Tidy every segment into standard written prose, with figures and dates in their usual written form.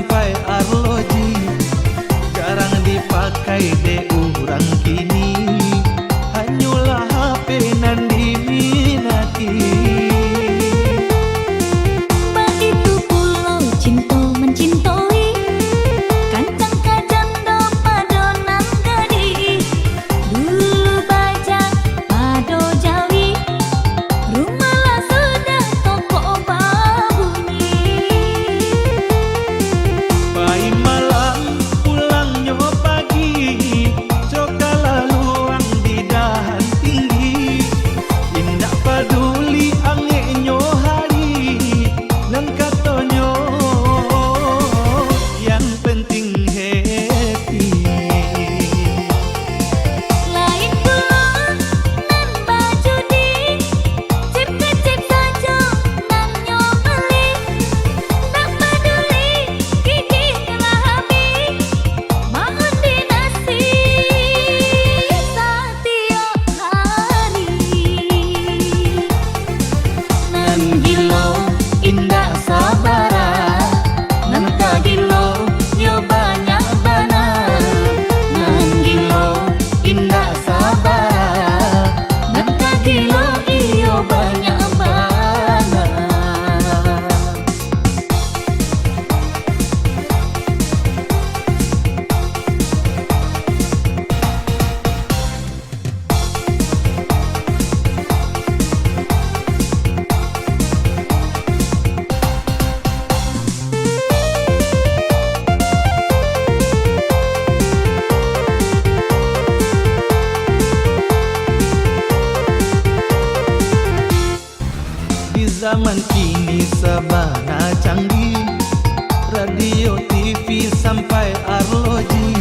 sampai arloji, jarang dipakai de urang kini, hanyalah HP nan diminati. Begitu pulau cinta mencintoi, kancang kajang dopa donan gadi. Dulu bajang pado jawi, rumahlah sudah toko babunyi. Pai malam pulangnya pagi, cokalah luang di dahan tinggi, indah peduli anginyo hari, nan katonyo yang penting happy. Lain pulang nan baju di, cip kecip saja nan nyobeli. Tak peduli gigi telah habis, bangun dinasti setiap hari. Nan gilo indah sabara, nan kagilo yo banyak bana. Nan gilo indah sabara, nan kagilo iyo banyak bana. Di zaman kini sabana canggih, radio TV sampai arloji,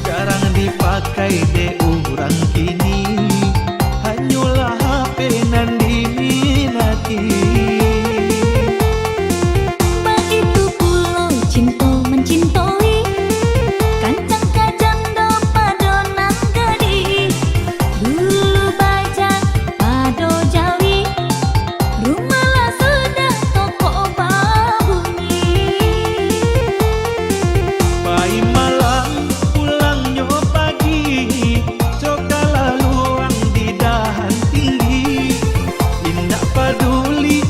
jarang dipakai de urang kini, hanyalah HP nan diminati. Begitu pulau cinta mencintoi, kancang kajang dopa donan gadi. Dulu bajang pado jawi, rumahlah sudah toko babunyi. Pai malam pulangnya pagi, cokalah luang di dahan tinggi, indah peduli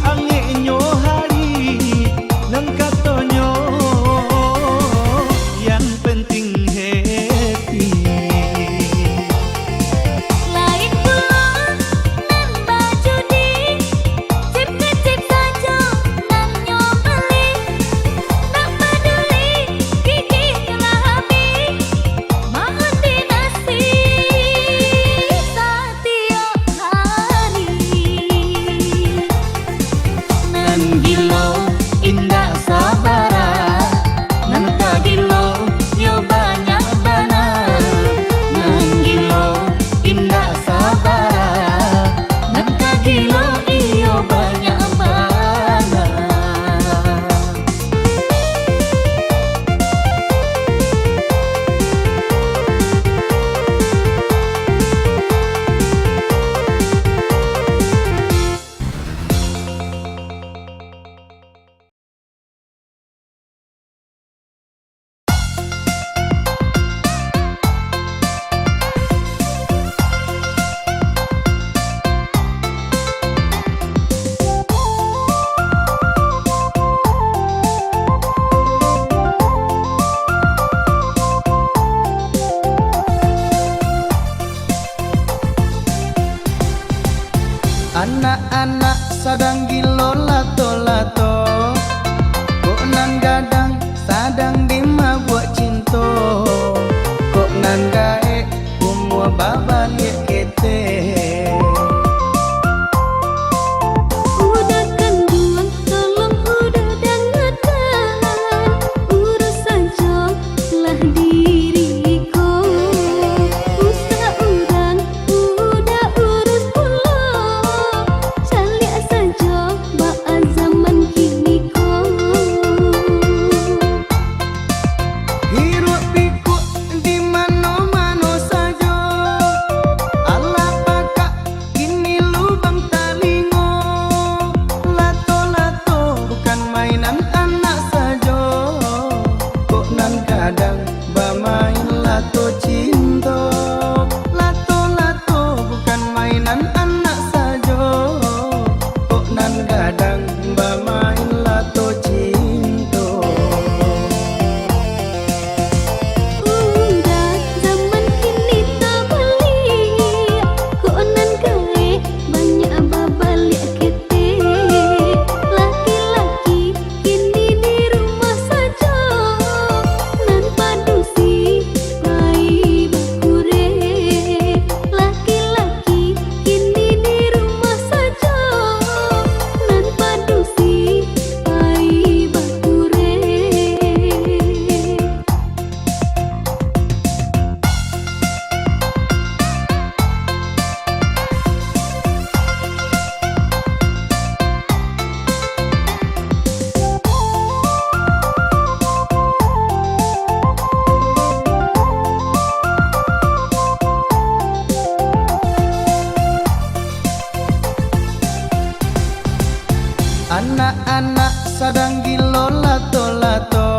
anak sadang gilo lato-lato,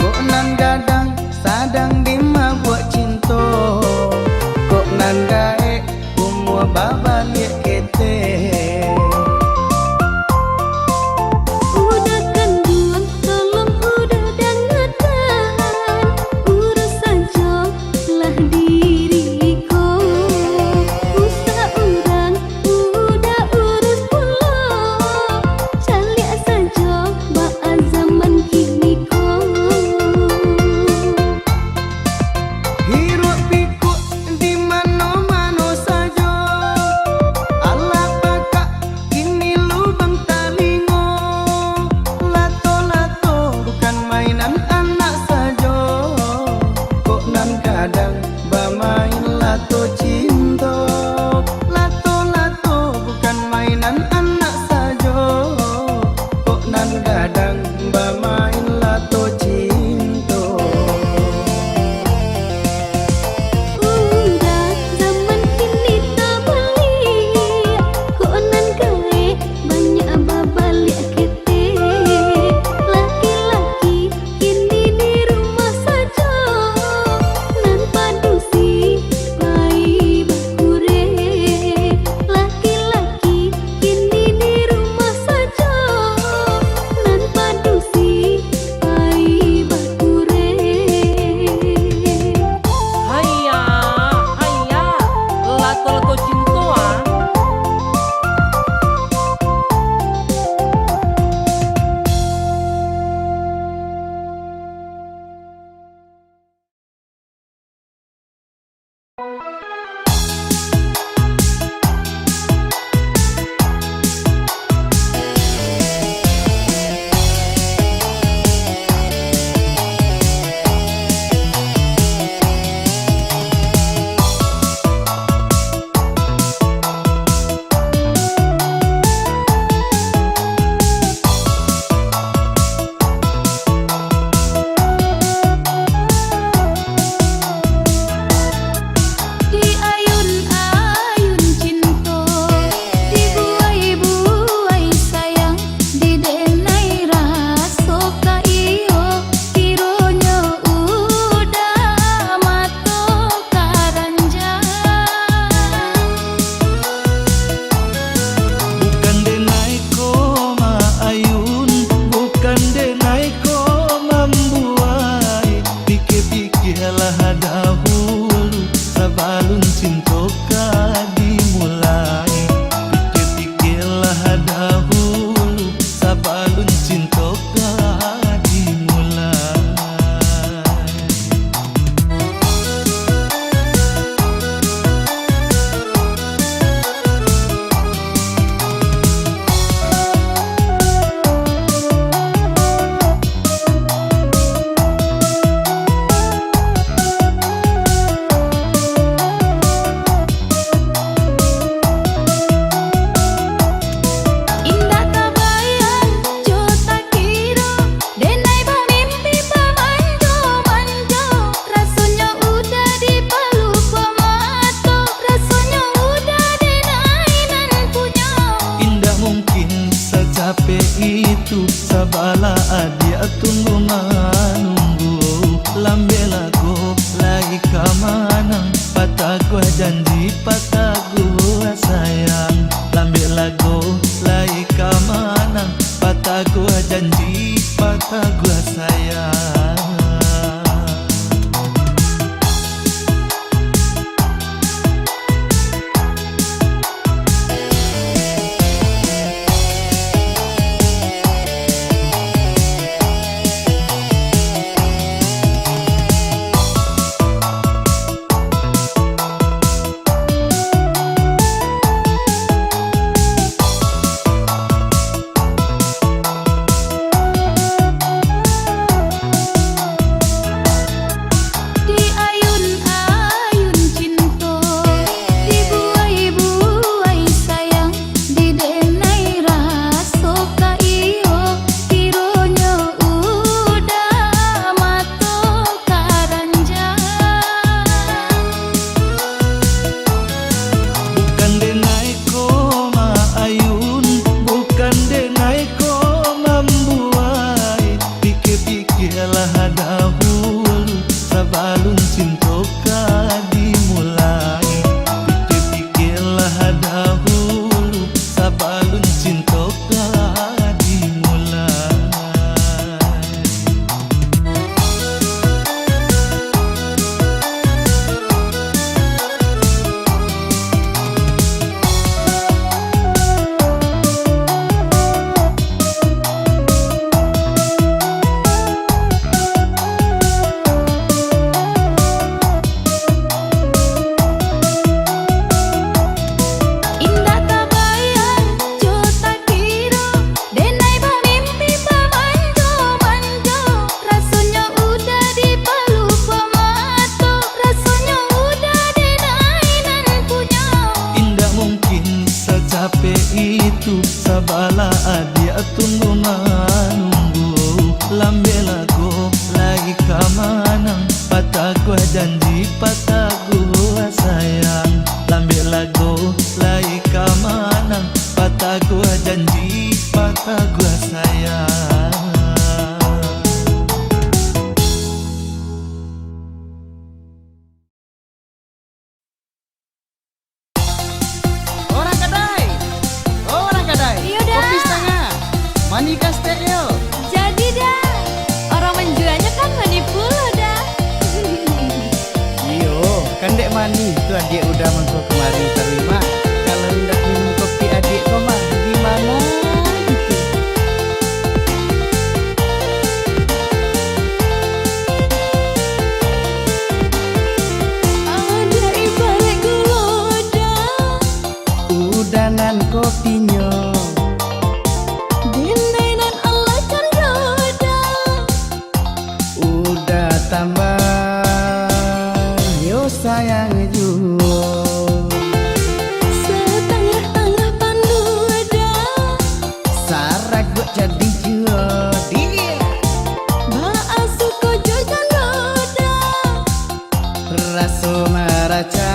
kok nan gadang sadang dima buat cinta, kok nan gaek umur babalik kete. itu sabala adia tunggu manunggu lambe lagu lagi kamanang patah gua janji patah gua sayang lambe lagu lagi kamanang patah gua janji patah gua sayang. tunggu manunggu lambe lago lagi kamanang patah gua janji patah gua sayang lambe lago lagi kamanang patah gua janji patah gua sayang. Orang kadai, orang kadai. Iya dah. Kopi setengah, mani kastel. Jadi dah, orang menjualnya kan manipulo dah. Iyo, kan dek mani itu adik udah mangko kemari terima. Kalau hendak minum kopi adik kau mah gimana gitu. Ada ibarat geloda, Udanan kopinya, dinainan Allah candoda. udah tambah yo sayang juga. Setengah-tengah panduda, Sarak gua jadi jadi. baasu kojo candoda. Raso maraca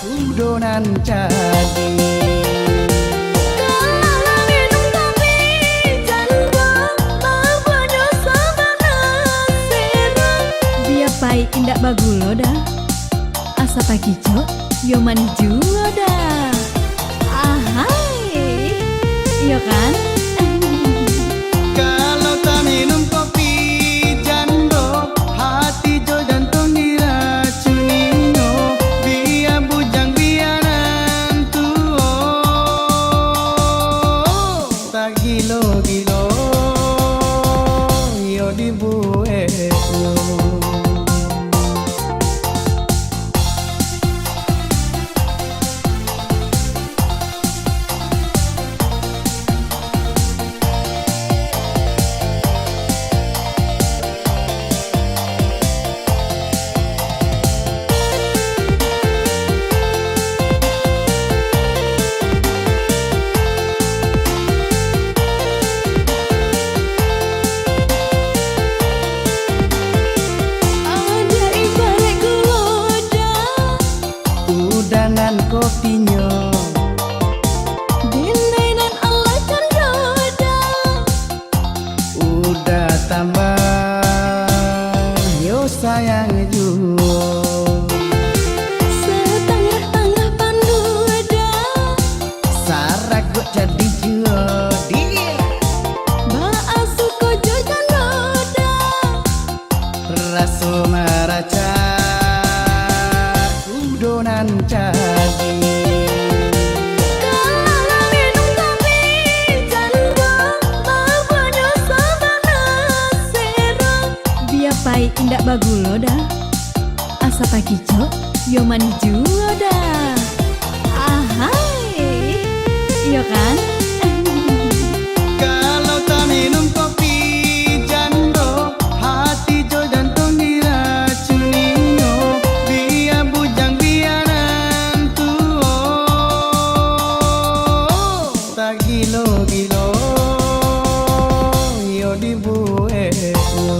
udonan jadi. Kalau minum kopi janda, apa dosa banasera. Biar pahit indak bagulo dah. Asa pagi cok, yo manis juga dah. Ahai, iya kan? Kalau tak minum kopi jando, hati jo jantung diracuni yo. Biar bujang biaran tuo, tak gilo-gilo yo dibuat yo. Ada ibarat geloda, Udanan kopinya, dinainan Allah candoda. udah tambah yo sayang juga. Setengah-tengah panduda, Sarak gua jadi jadi. baasu kojo candoda. Raso maraca udonan jadi. Kalau minum kopi janda, apa dosa banasera. Biar pahit indak bagulo dah. Asa pagi cok, yo manis juga dah. Ahai, iya kan? Kalau tak minum kopi jando, hati jo jantung diracuni yo. Biar bujang biaran tuo, tak gilo-gilo yo dibuat yo.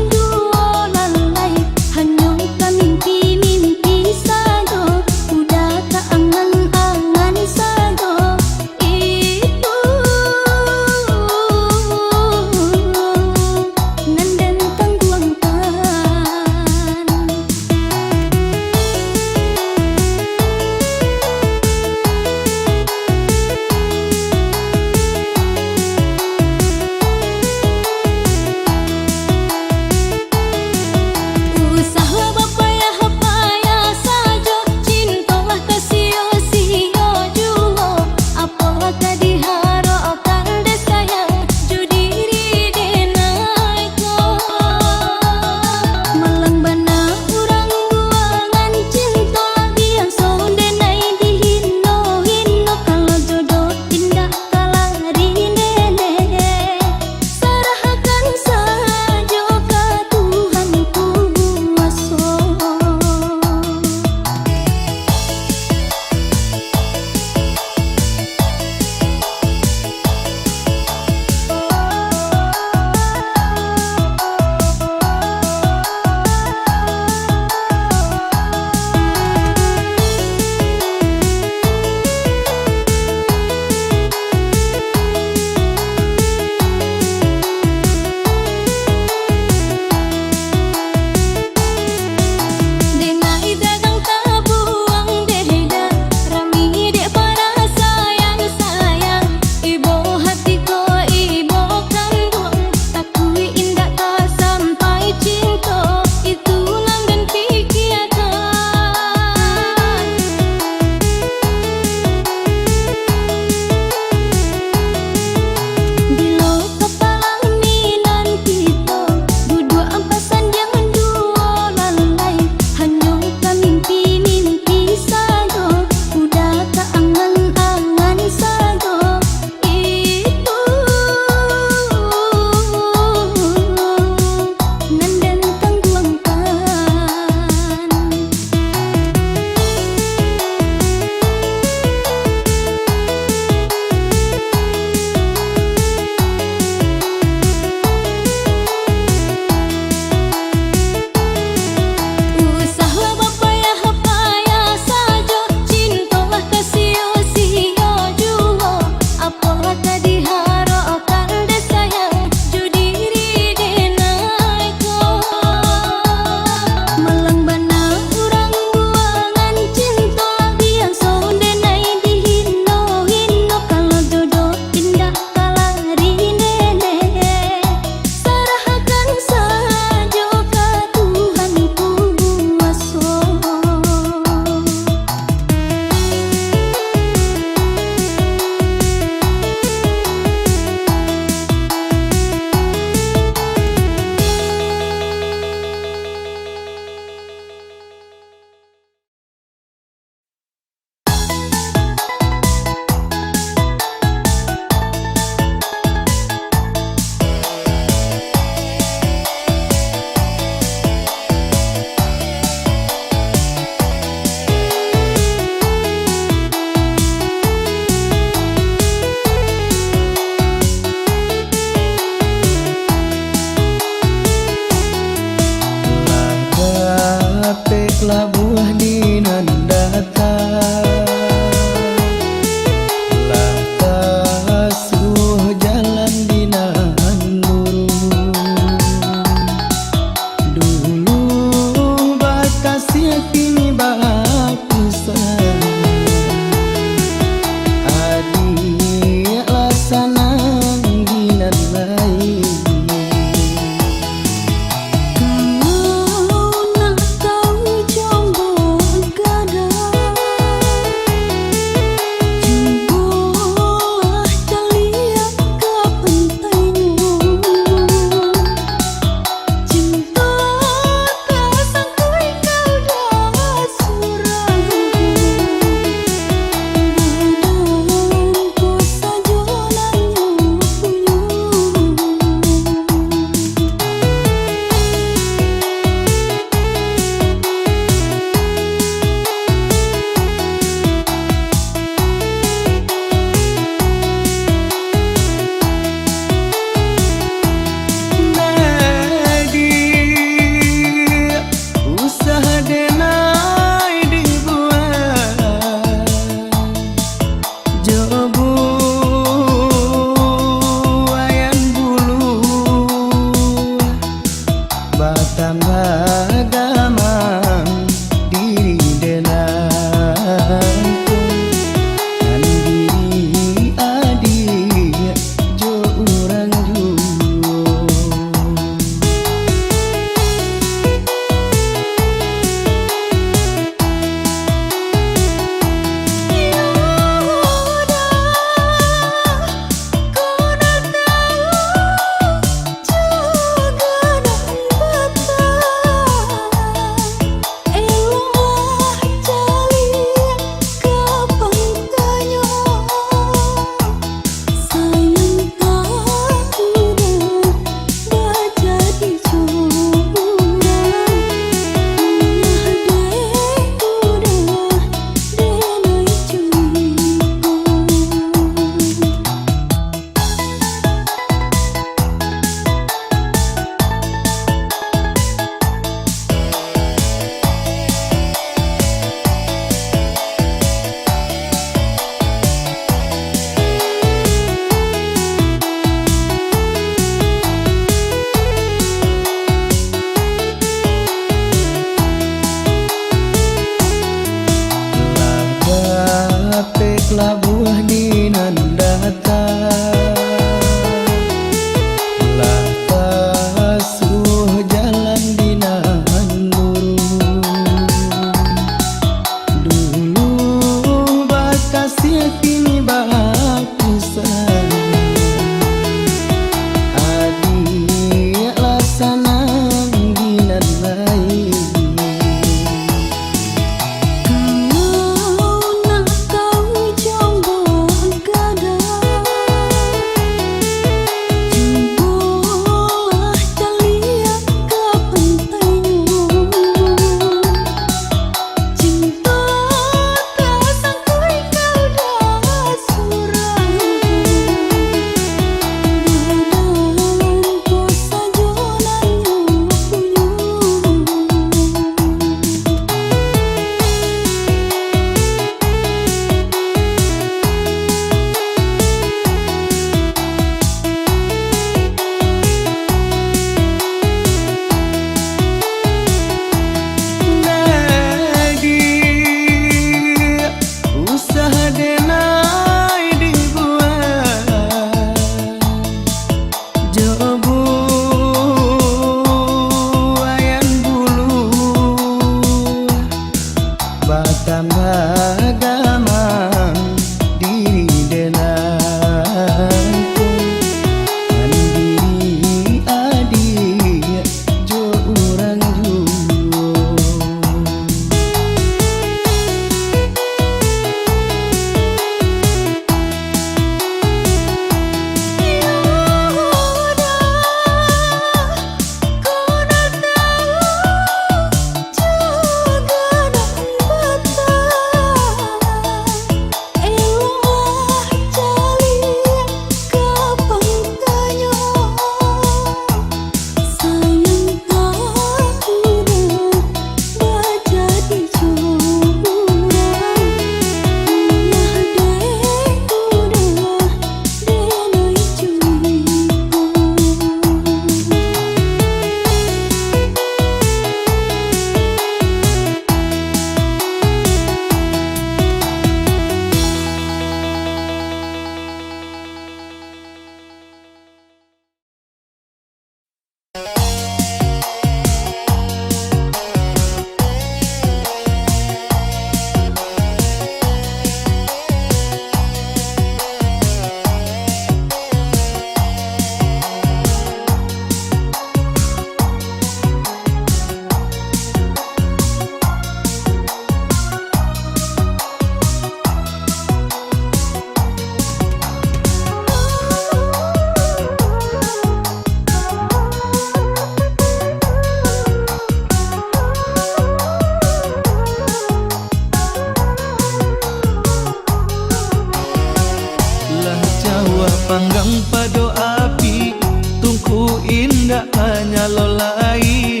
kanyalolai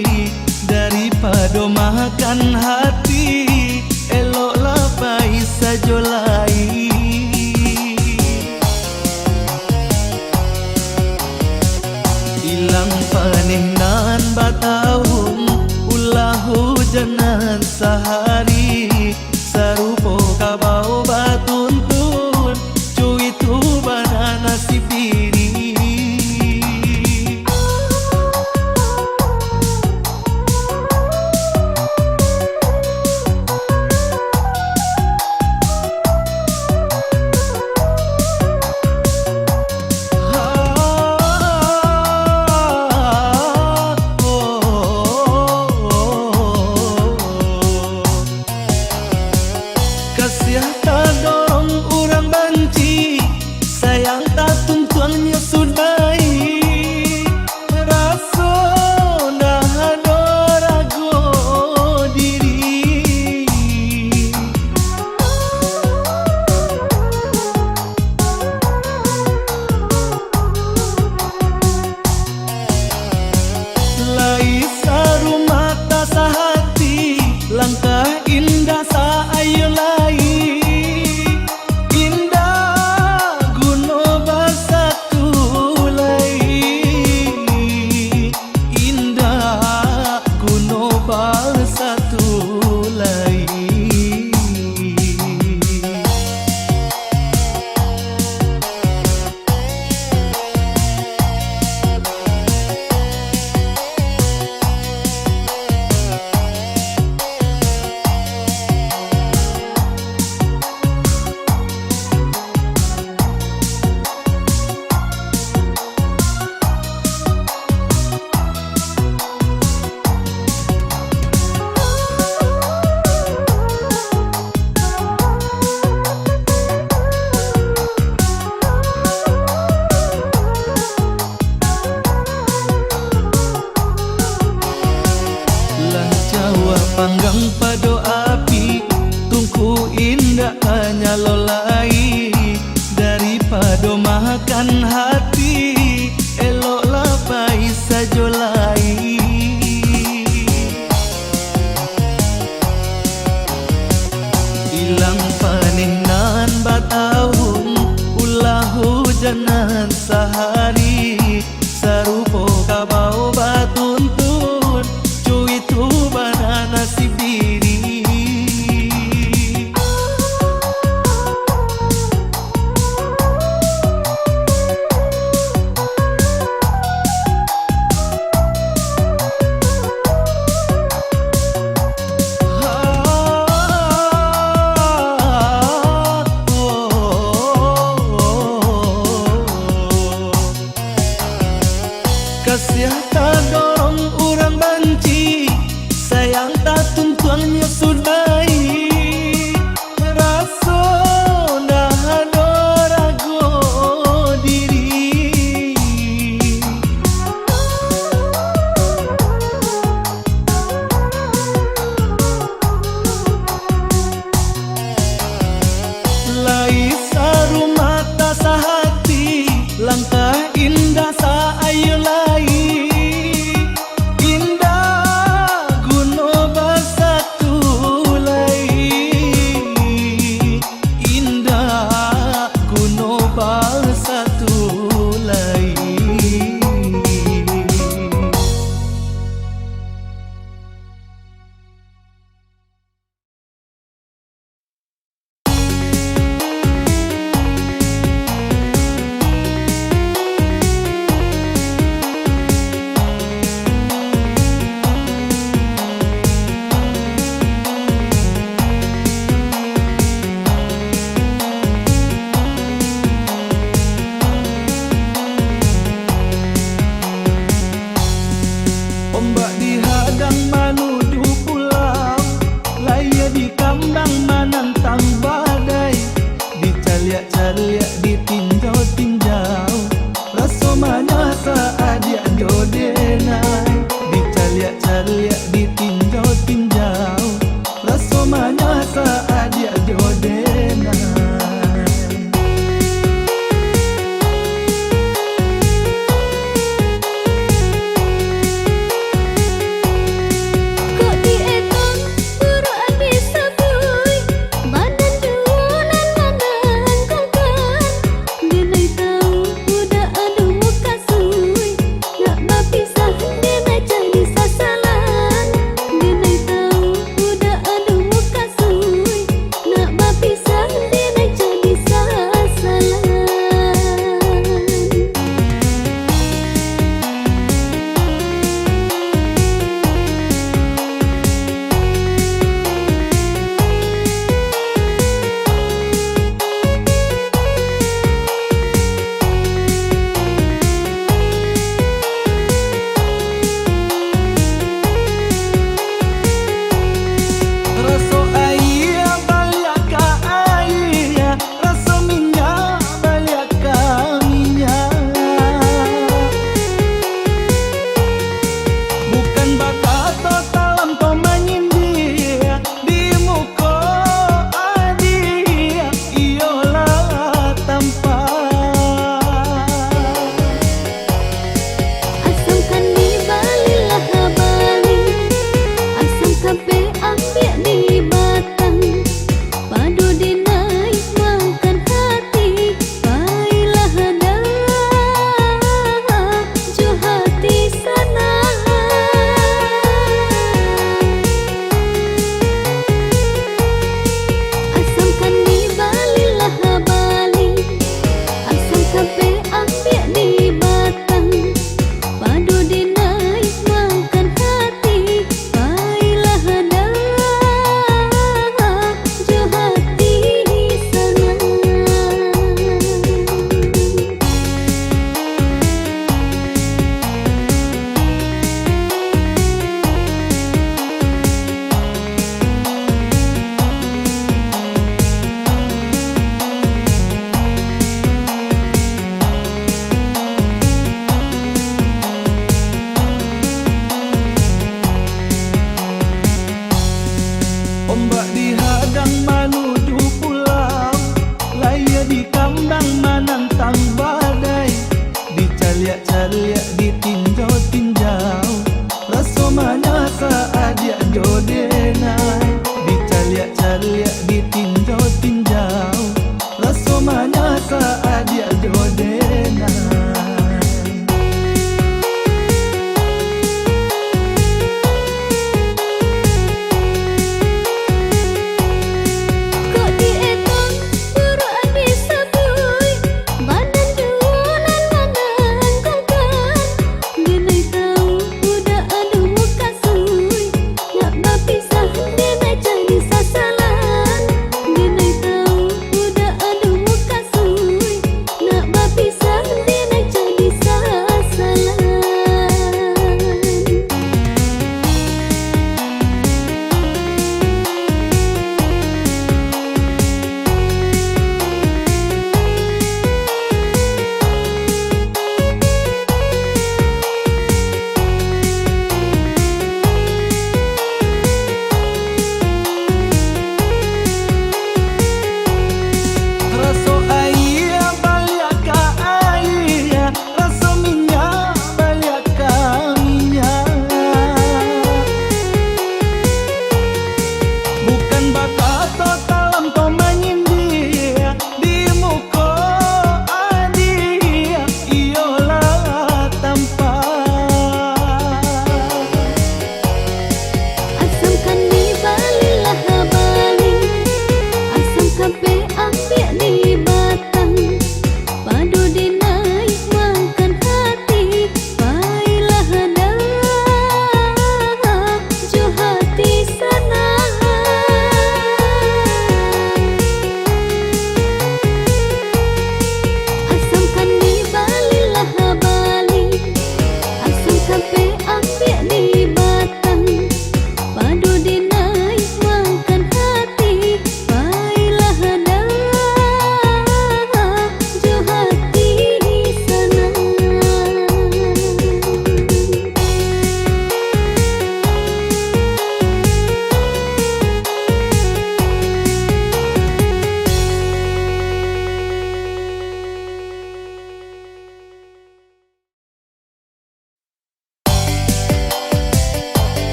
daripada makan hati, eloklah pai sajolai. Ilang panih nan batahun, ulah hujanan sehari, sarupo kabau batuntun, cuy tu bana nasib diri. Kasih tak dorong orang banci, sayang tak tuntuannya sudah rasa dah ada ragu diri. Lai saru mata sahati, langkah indah sa ayo lai. Panggang pado api, tungku indah kanyalolai daripada makan hati, eloklah pai sajolai. Ilang panih nan batahun, ulah hujanan sehari, sarupo kabau batuntun, cuy tu bana nasib diri. Kasih tak dorong orang banci, sayang tak tuntuannya sudah rasa dah ada ragu diri. Lai saru mata sahati, langkah indah sa ayo lai. Indah guno basatu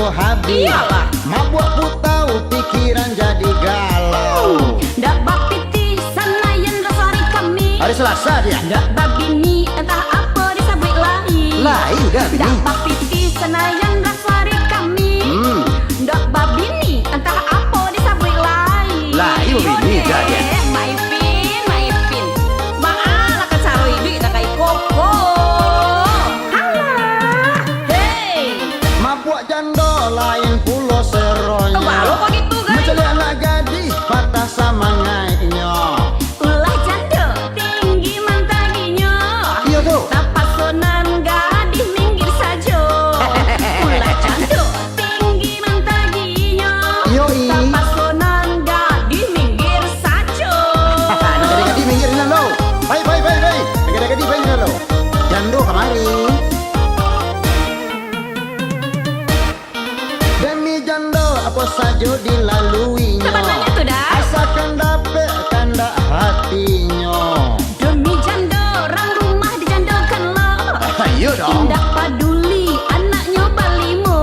aku habis. Iyalah. Mabuk ku tahu pikiran jadi galau. Dak bapiti sanayan rasari kami. Hari Selasa dia. Dak babini entah apa disabrik lain. Lain dah Dak bini. bapiti sanayan rasari kami. Hmm. Dak babini entah apa disabrik lain. Lain babini dah dia. Maipin. Maala kacaroi di nak kai koko. Halah. Hey. Mabuk jando lain pulau seronyo. Baru kok gitu kan? Mencari anak gadis patah sama ngainya. Ulah janda tinggi mantaginya. Iya tuh. Tapak sonan gadis minggir saja. Ulah janda tinggi mantaginya. Yoi. Tapak sonan gadis minggir saja. Gadis minggir na lo. Baik. Gadis baik na lo. Jando kemari. Demi jando apa saja dilaluinya. Sebenarnya tuh dah. Asalkan dapat tanda hatinya. Demi janda orang rumah dijandakan lo. Ayo dong. Tindak paduli anaknya balimo.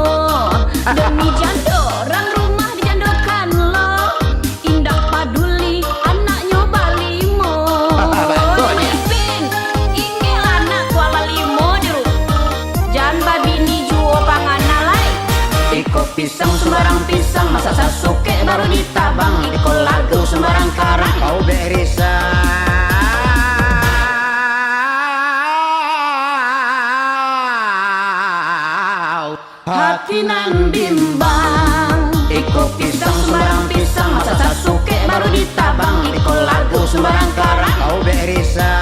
Demi janda orang rumah dijandakan lo. Indak paduli anaknya balimo. Betulnya. Pin, ingin anak kuala limo diru. Jangan babini juo panganan lai. Iko pisang sembarang pisang, masa sasuke baru ditabang. Iko lagu sembarang karang. Kau berisa. Hati nan bimbang. Iko pisang sembarang pisang, masa sasuke baru ditabang. Iko lagu sembarang karang. Kau berisa.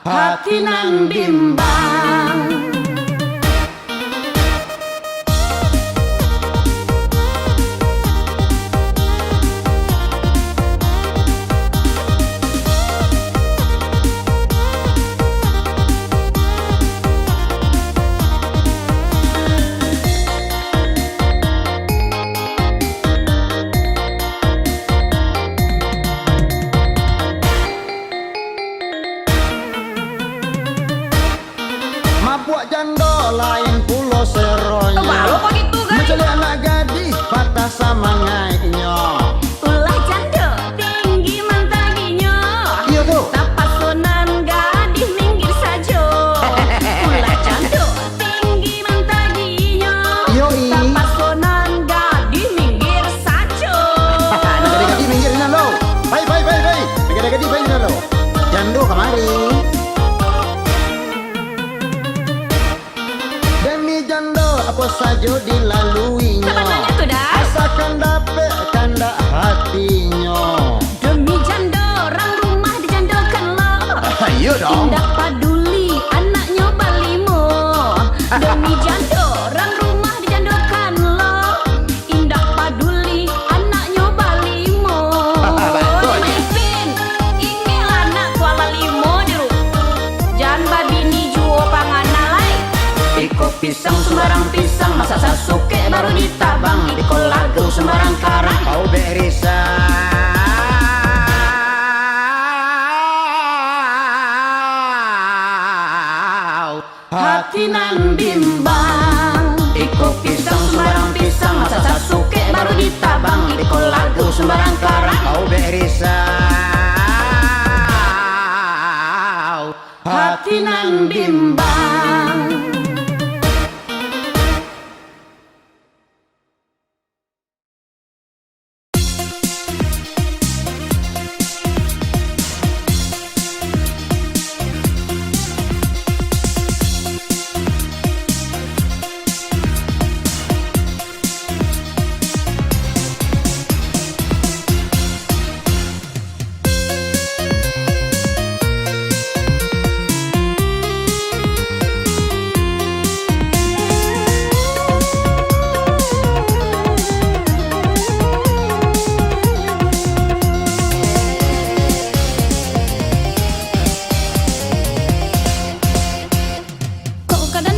Hati nan bimbang. Mabuk jando lain pulau seronyo. Baru kok gitu kan? Mencari anak gadis patah sama ngainya. Ulah janda tinggi mantaginya. Iya tuh. Tapak sonan gadis minggir saja. Ulah janda tinggi mantaginya. Yoi. Tapak sonan gadis minggir saja. Gadis minggir na lo. Baik. Gadis baik na lo. Jando kemari. Demi jando apa saja dilaluinya. Sebenarnya tuh dah. Asalkan dapat tanda hatinya. Demi janda orang rumah dijandakan lo. Ayo dong. Tindak paduli anaknya balimo. Demi janda orang rumah dijandakan lo. Indak paduli anaknya balimo. Betulnya. Maipin, ingin anak kuala limo diru. Jangan babini juo panganan lai. Iko pisang sembarang pisang, masa sasuke baru ditabang. Iko lagu sembarang karang. Kau berisa. Hati nan bimbang. Iko pisang sembarang pisang, masa sasuke baru ditabang. Iko lagu sembarang karang. Kau berisa. Hati nan bimbang. Kok kadang